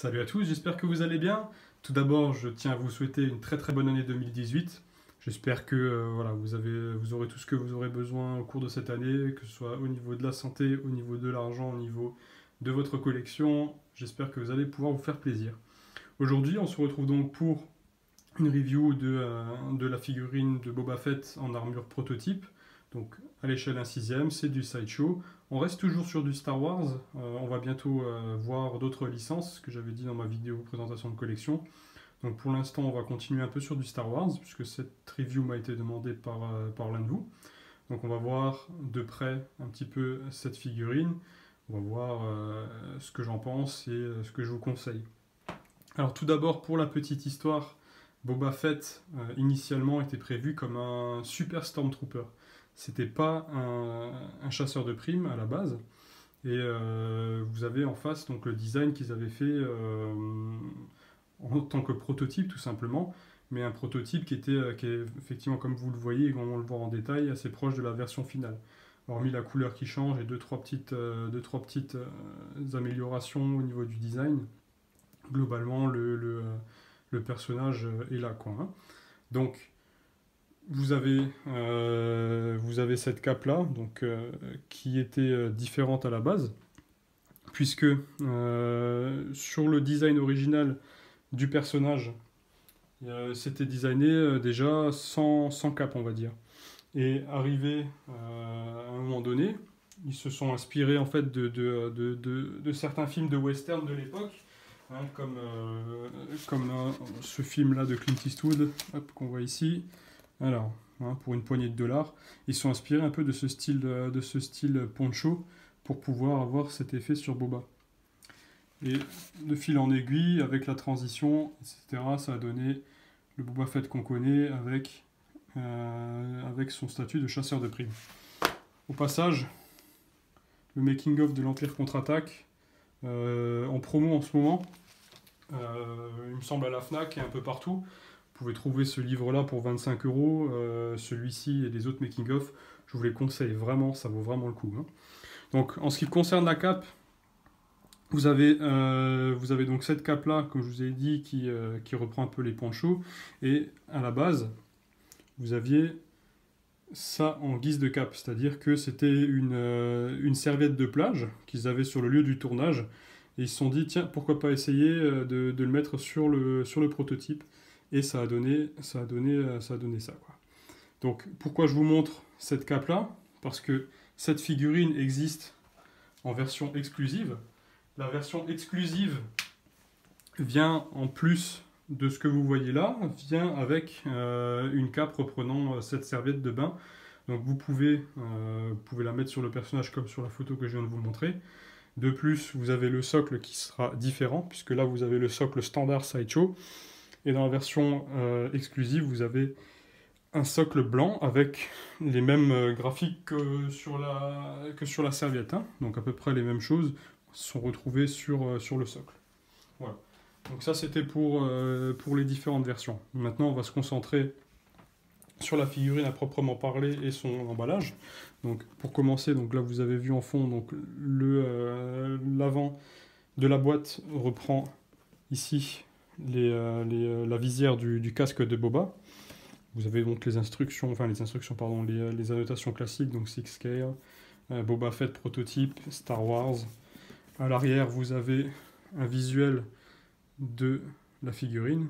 Salut à tous, j'espère que vous allez bien. Tout d'abord, je tiens à vous souhaiter une très bonne année 2018. J'espère que voilà, vous aurez tout ce que vous aurez besoin au cours de cette année, que ce soit au niveau de la santé, au niveau de l'argent, au niveau de votre collection. J'espère que vous allez pouvoir vous faire plaisir. Aujourd'hui, on se retrouve donc pour une review de la figurine de Boba Fett en armure prototype. Donc à l'échelle 1/6, c'est du sideshow. On reste toujours sur du Star Wars. On va bientôt voir d'autres licences, ce que j'avais dit dans ma vidéo présentation de collection. Donc pour l'instant, on va continuer un peu sur du Star Wars, puisque cette review m'a été demandée par l'un de vous. Donc on va voir de près un petit peu cette figurine. On va voir ce que j'en pense et ce que je vous conseille. Alors tout d'abord, pour la petite histoire, Boba Fett initialement était prévu comme un super Stormtrooper. C'était pas un chasseur de primes à la base. Et vous avez en face donc le design qu'ils avaient fait en tant que prototype tout simplement, mais un prototype qui est effectivement, comme vous le voyez, et on le voit en détail, assez proche de la version finale. Hormis la couleur qui change et deux trois petites améliorations au niveau du design, globalement le personnage est là, quoi, hein. Donc vous avez cette cape là donc, qui était différente à la base, puisque sur le design original du personnage, c'était designé déjà sans cape, on va dire. Et arrivé à un moment donné, ils se sont inspirés en fait de certains films de western de l'époque, hein, comme ce film là de Clint Eastwood qu'on voit ici. Alors, hein, pour une poignée de dollars, ils sont inspirés un peu de ce style poncho pour pouvoir avoir cet effet sur Boba. Et de fil en aiguille, avec la transition, etc., ça a donné le Boba Fett qu'on connaît avec son statut de chasseur de primes. Au passage, le making-of de l'Empire contre-attaque, en promo en ce moment, il me semble à la FNAC et un peu partout. Vous pouvez trouver ce livre-là pour 25 €, celui-ci et les autres making-of. Je vous les conseille vraiment, ça vaut vraiment le coup, hein. Donc, en ce qui concerne la cape, vous avez donc cette cape-là, comme je vous ai dit, qui reprend un peu les ponchos. Et à la base, vous aviez ça en guise de cape, c'est-à-dire que c'était une serviette de plage qu'ils avaient sur le lieu du tournage. Et ils se sont dit, tiens, pourquoi pas essayer de le mettre sur le prototype. Et ça a donné ça, quoi. Donc, pourquoi je vous montre cette cape-là? Parce que cette figurine existe en version exclusive. La version exclusive vient, en plus de ce que vous voyez là, vient avec une cape reprenant cette serviette de bain. Donc vous pouvez la mettre sur le personnage comme sur la photo que je viens de vous montrer. De plus, vous avez le socle qui sera différent, puisque là vous avez le socle standard sideshow. Et dans la version exclusive, vous avez un socle blanc avec les mêmes graphiques que sur la serviette, hein. Donc à peu près les mêmes choses sont retrouvées sur le socle. Voilà. Donc ça c'était pour les différentes versions. Maintenant on va se concentrer sur la figurine à proprement parler et son emballage. Donc pour commencer, donc là vous avez vu en fond donc l'avant de la boîte reprend ici la visière du casque de Boba. Vous avez donc les instructions, pardon, les annotations classiques, donc 6 scale, Boba Fett prototype, Star Wars. À l'arrière, vous avez un visuel de la figurine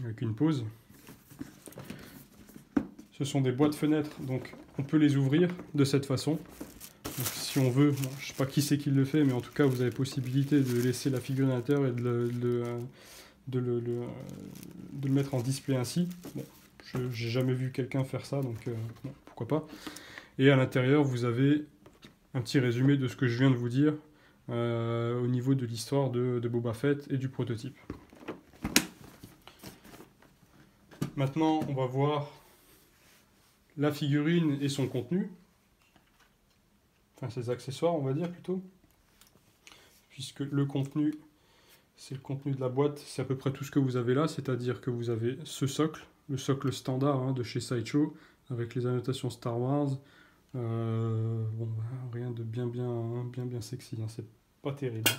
avec une pose. Ce sont des boîtes fenêtres, donc on peut les ouvrir de cette façon. Donc, si on veut, bon, je ne sais pas qui c'est qui le fait, mais en tout cas, vous avez possibilité de laisser la figurine à l'intérieur et de le mettre en display ainsi. Bon, je n'ai jamais vu quelqu'un faire ça, donc bon, pourquoi pas. Et à l'intérieur, vous avez un petit résumé de ce que je viens de vous dire au niveau de l'histoire de Boba Fett et du prototype. Maintenant, on va voir la figurine et son contenu. Enfin, ses accessoires, on va dire plutôt. Puisque le contenu, c'est le contenu de la boîte, c'est à peu près tout ce que vous avez là, c'est-à-dire que vous avez ce socle, le socle standard, hein, de chez Sideshow, avec les annotations Star Wars. Bon, rien de bien sexy, hein, c'est pas terrible.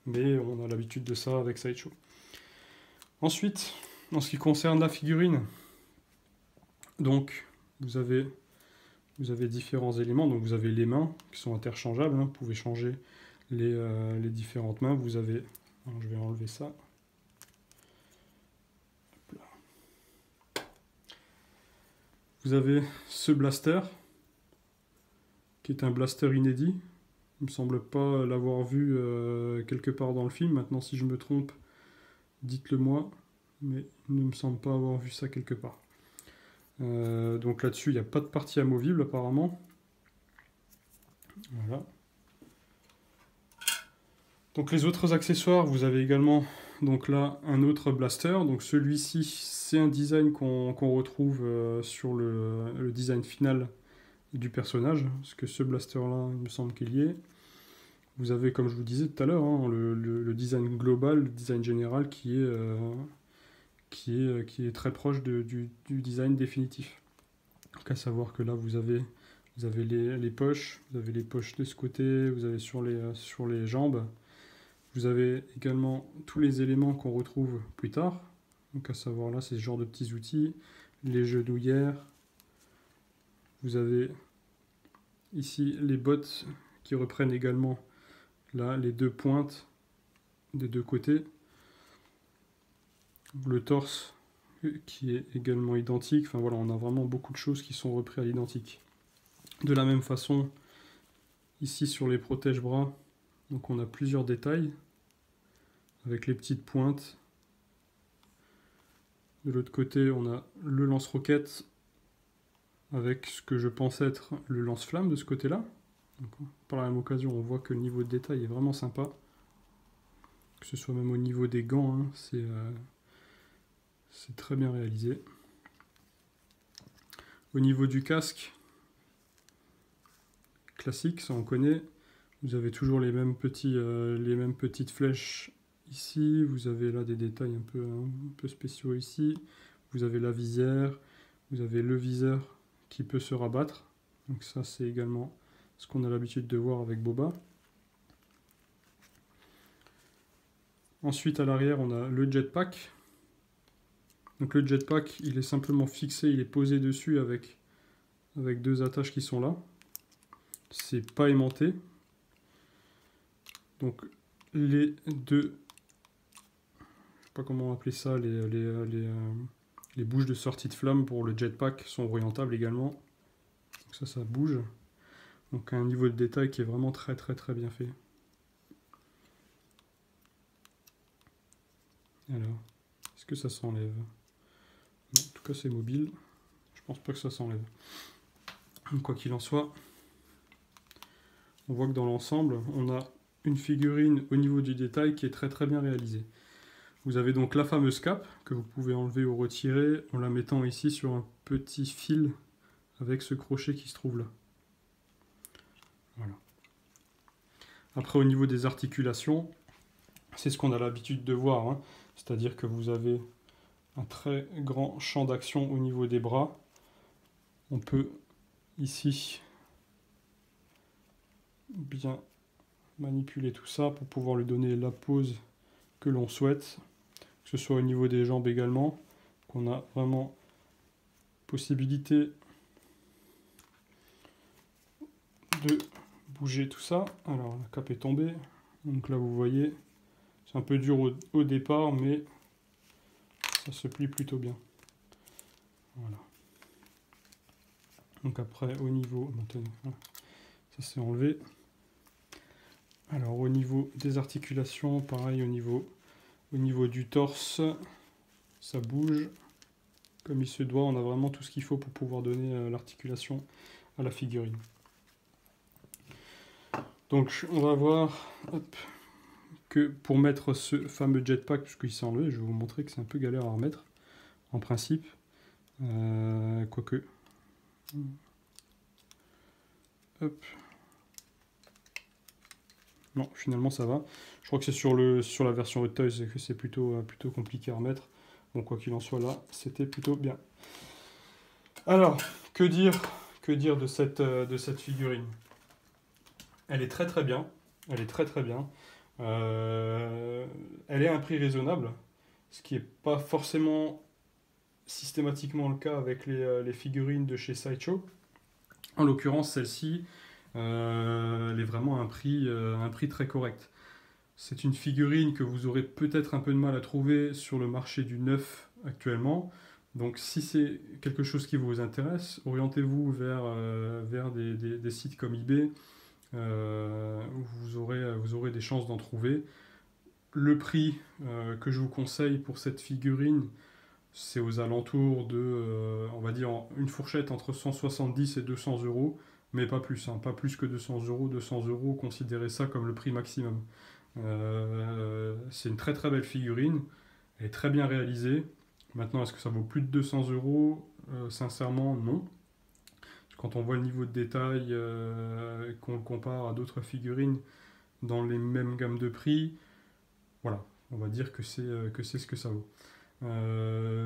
mais on a l'habitude de ça avec Sideshow. Ensuite, en ce qui concerne la figurine, donc vous avez différents éléments. Donc vous avez les mains qui sont interchangeables, hein. Vous pouvez changer les différentes mains. Vous avez, alors je vais enlever ça. Hop là. Vous avez ce blaster qui est un blaster inédit. Il me semble pas l'avoir vu quelque part dans le film. Maintenant, si je me trompe, dites-le moi, mais il ne me semble pas avoir vu ça quelque part. Donc là-dessus, il n'y a pas de partie amovible apparemment. Voilà. Donc les autres accessoires, vous avez également donc là un autre blaster. Donc celui-ci, c'est un design qu'on retrouve sur le design final du personnage, parce que ce blaster-là, il me semble qu'il y est. Vous avez, comme je vous disais tout à l'heure, hein, le design global, le design général qui est très proche du design définitif. Donc à savoir que là, vous avez les poches, vous avez les poches de ce côté, vous avez sur les jambes. Vous avez également tous les éléments qu'on retrouve plus tard. Donc à savoir là, c'est ce genre de petits outils, les genouillères. Vous avez ici les bottes qui reprennent également là les deux pointes des deux côtés. Le torse qui est également identique. Enfin voilà, on a vraiment beaucoup de choses qui sont reprises à l'identique. De la même façon, ici sur les protège-bras, donc on a plusieurs détails avec les petites pointes. De l'autre côté, on a le lance-roquette avec ce que je pense être le lance-flamme de ce côté-là. Par la même occasion, on voit que le niveau de détail est vraiment sympa. Que ce soit même au niveau des gants, hein, c'est très bien réalisé. Au niveau du casque, classique, ça on connaît. Vous avez toujours les mêmes petites flèches ici. Vous avez là des détails un peu spéciaux ici. Vous avez la visière. Vous avez le viseur qui peut se rabattre. Donc ça, c'est également ce qu'on a l'habitude de voir avec Boba. Ensuite, à l'arrière, on a le jetpack. Donc le jetpack, il est simplement fixé, il est posé dessus avec deux attaches qui sont là. C'est pas aimanté. Donc les deux, je sais pas comment appeler ça, les bouches de sortie de flamme pour le jetpack sont orientables également. Donc ça bouge. Donc un niveau de détail qui est vraiment très bien fait. Alors, est-ce que ça s'enlève? Non, en tout cas c'est mobile. Je pense pas que ça s'enlève. Quoi qu'il en soit, on voit que dans l'ensemble, on a une figurine au niveau du détail qui est très bien réalisée. Vous avez donc la fameuse cape que vous pouvez enlever ou retirer en la mettant ici sur un petit fil avec ce crochet qui se trouve là. Voilà. Après, au niveau des articulations, c'est ce qu'on a l'habitude de voir, hein. C'est-à-dire que vous avez un très grand champ d'action au niveau des bras. On peut ici bien manipuler tout ça pour pouvoir lui donner la pose que l'on souhaite, que ce soit au niveau des jambes également, qu'on a vraiment possibilité de bouger tout ça. Alors la cape est tombée, donc là vous voyez, c'est un peu dur au départ, mais ça se plie plutôt bien. Voilà. Donc après au niveau, maintenant, ça s'est enlevé. Alors au niveau des articulations, pareil au niveau du torse, ça bouge comme il se doit. On a vraiment tout ce qu'il faut pour pouvoir donner l'articulation à la figurine. Donc on va voir que pour mettre ce fameux jetpack, puisqu'il s'est enlevé, je vais vous montrer que c'est un peu galère à remettre en principe. Quoique. Hop. Non, finalement ça va. Je crois que c'est sur la version Hot Toys que c'est plutôt compliqué à remettre. Bon, quoi qu'il en soit, là, c'était plutôt bien. Alors, que dire de cette figurine? Elle est très bien. Elle est très bien. Elle est à un prix raisonnable, ce qui n'est pas forcément systématiquement le cas avec les figurines de chez Sideshow. En l'occurrence, celle-ci, elle est vraiment à un prix très correct. C'est une figurine que vous aurez peut-être un peu de mal à trouver sur le marché du neuf actuellement. Donc si c'est quelque chose qui vous intéresse, orientez-vous vers des sites comme eBay, où vous aurez des chances d'en trouver. Le prix que je vous conseille pour cette figurine, c'est aux alentours de, on va dire, une fourchette entre 170 et 200 euros, mais pas plus, hein, pas plus que 200 euros. 200 euros, considérez ça comme le prix maximum. C'est une très très belle figurine, elle est très bien réalisée. Maintenant, est-ce que ça vaut plus de 200 euros? Sincèrement, non. Quand on voit le niveau de détail et qu'on le compare à d'autres figurines dans les mêmes gammes de prix, voilà, on va dire que c'est ce que ça vaut.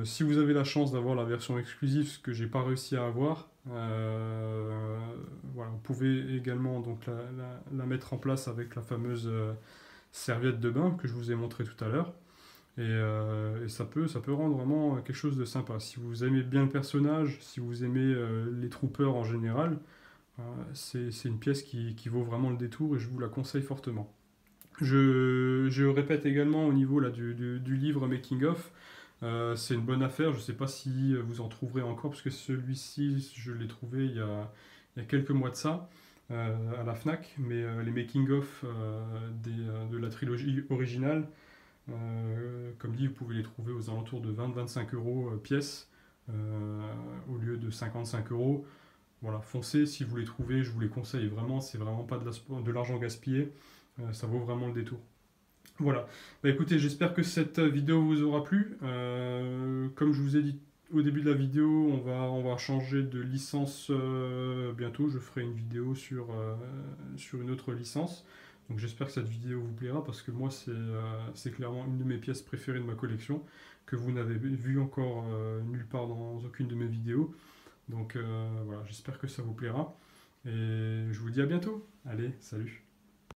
Si vous avez la chance d'avoir la version exclusive, ce que j'ai pas réussi à avoir, voilà, vous pouvez également donc la mettre en place avec la fameuse serviette de bain que je vous ai montré tout à l'heure. Et ça peut rendre vraiment quelque chose de sympa. Si vous aimez bien le personnage, si vous aimez les troopers en général, c'est une pièce qui vaut vraiment le détour et je vous la conseille fortement. Je répète également au niveau là, du livre Making of, c'est une bonne affaire. Je ne sais pas si vous en trouverez encore, parce que celui-ci, je l'ai trouvé il y a quelques mois de ça, à la FNAC, mais les Making of de la trilogie originale, comme dit, vous pouvez les trouver aux alentours de 20-25 euros pièce, au lieu de 55 euros. Voilà, foncez si vous les trouvez, je vous les conseille vraiment, c'est vraiment pas de l'argent gaspillé, ça vaut vraiment le détour. Voilà, bah, écoutez, j'espère que cette vidéo vous aura plu. Comme je vous ai dit au début de la vidéo, on va changer de licence bientôt. Je ferai une vidéo sur une autre licence. Donc j'espère que cette vidéo vous plaira parce que moi c'est clairement une de mes pièces préférées de ma collection que vous n'avez vu encore nulle part dans aucune de mes vidéos. Donc voilà, j'espère que ça vous plaira. Et je vous dis à bientôt. Allez, salut!